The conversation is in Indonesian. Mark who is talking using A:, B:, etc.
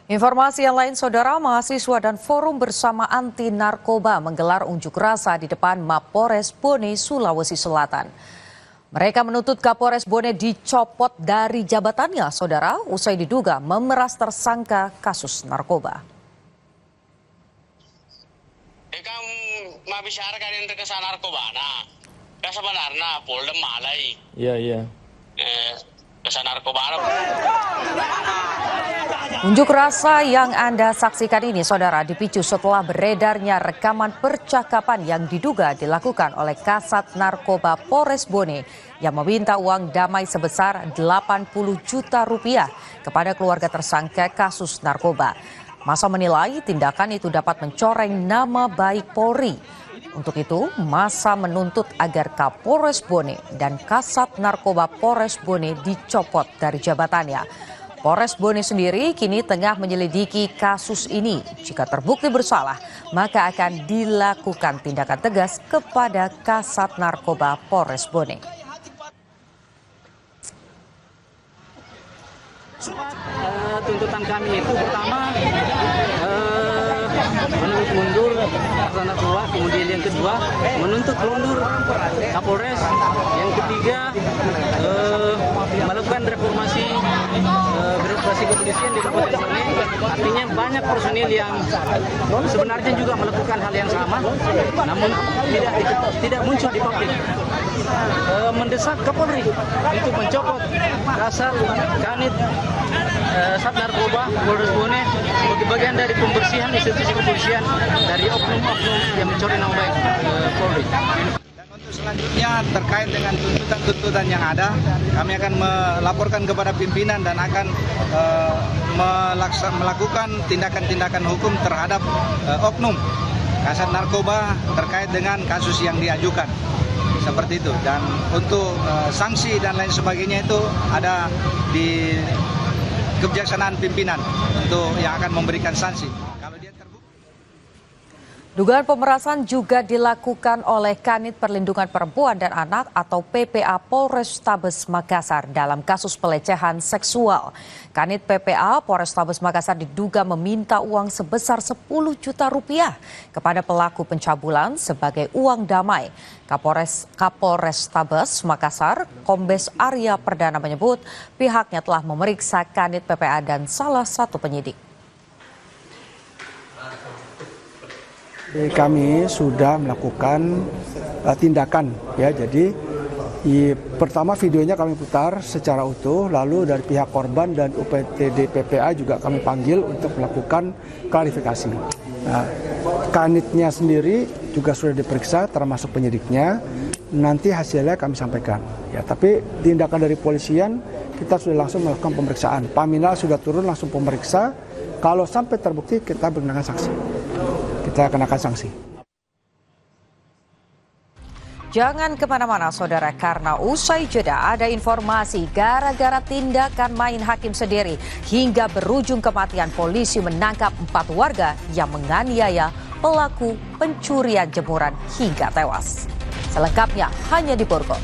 A: Informasi yang lain, saudara, mahasiswa dan forum bersama anti narkoba menggelar unjuk rasa di depan Mapores Bone, Sulawesi Selatan. Mereka menuntut Kapolres Bone dicopot dari jabatannya, saudara, usai diduga memeras tersangka kasus narkoba.
B: Kamu mabisarakan yang terkesan narkoba, nah, sebenarnya Polda Malai.
C: Iya.
B: Kesan narkoba.
A: Unjuk rasa yang Anda saksikan ini, saudara, dipicu setelah beredarnya rekaman percakapan yang diduga dilakukan oleh Kasat Narkoba Polres Bone yang meminta uang damai sebesar 80 juta rupiah kepada keluarga tersangka kasus narkoba. Massa menilai tindakan itu dapat mencoreng nama baik Polri. Untuk itu, massa menuntut agar Kapolres Bone dan Kasat Narkoba Polres Bone dicopot dari jabatannya. Polres Bone sendiri kini tengah menyelidiki kasus ini. Jika terbukti bersalah, maka akan dilakukan tindakan tegas kepada Kasat Narkoba Polres Bone.
C: Tuntutan kami itu pertama menuntut mundur Kasat Narkoba, kemudian yang kedua menuntut mundur Kapolres, yang ketiga melakukan reformasi birokrasi kepolisian di Kabupaten Bone. Artinya banyak personil yang sebenarnya juga melakukan hal yang sama, namun tidak muncul di publik. Mendesak Kapolri untuk mencopot Kasat Kanit Sat Narkoba Polres Bone sebagai bagian dari pembersihan institusi kepolisian dari oknum-oknum yang mencuri nama baik Polri.
D: Dan untuk selanjutnya terkait dengan tuntutan-tuntutan yang ada, kami akan melaporkan kepada pimpinan dan akan melakukan tindakan-tindakan hukum terhadap oknum Kasat Narkoba terkait dengan kasus yang diajukan. Seperti itu. Dan untuk sanksi dan lain sebagainya itu ada di kebijaksanaan pimpinan untuk yang akan memberikan sanksi. Kalau dia terbukti.
A: Dugaan pemerasan juga dilakukan oleh Kanit Perlindungan Perempuan dan Anak atau PPA Polrestabes Makassar dalam kasus pelecehan seksual. Kanit PPA Polrestabes Makassar diduga meminta uang sebesar 10 juta rupiah kepada pelaku pencabulan sebagai uang damai. Kapolrestabes Makassar, Kombes Arya Perdana menyebut pihaknya telah memeriksa Kanit PPA dan salah satu penyidik.
E: Kami sudah melakukan tindakan, ya. Jadi pertama videonya kami putar secara utuh, lalu dari pihak korban dan UPTD PPA juga kami panggil untuk melakukan klarifikasi. Nah, Kanitnya sendiri juga sudah diperiksa, termasuk penyidiknya. Nanti hasilnya kami sampaikan. Ya, tapi tindakan dari polisian kita sudah langsung melakukan pemeriksaan. Paminal sudah turun langsung pemeriksa. Kalau sampai terbukti kita berkenakan saksi. Kita kenakan sanksi.
A: Jangan kemana-mana, saudara, karena usai jeda ada informasi gara-gara tindakan main hakim sendiri hingga berujung kematian, polisi menangkap 4 warga yang menganiaya pelaku pencurian jemuran hingga tewas. Selengkapnya hanya di Borgo.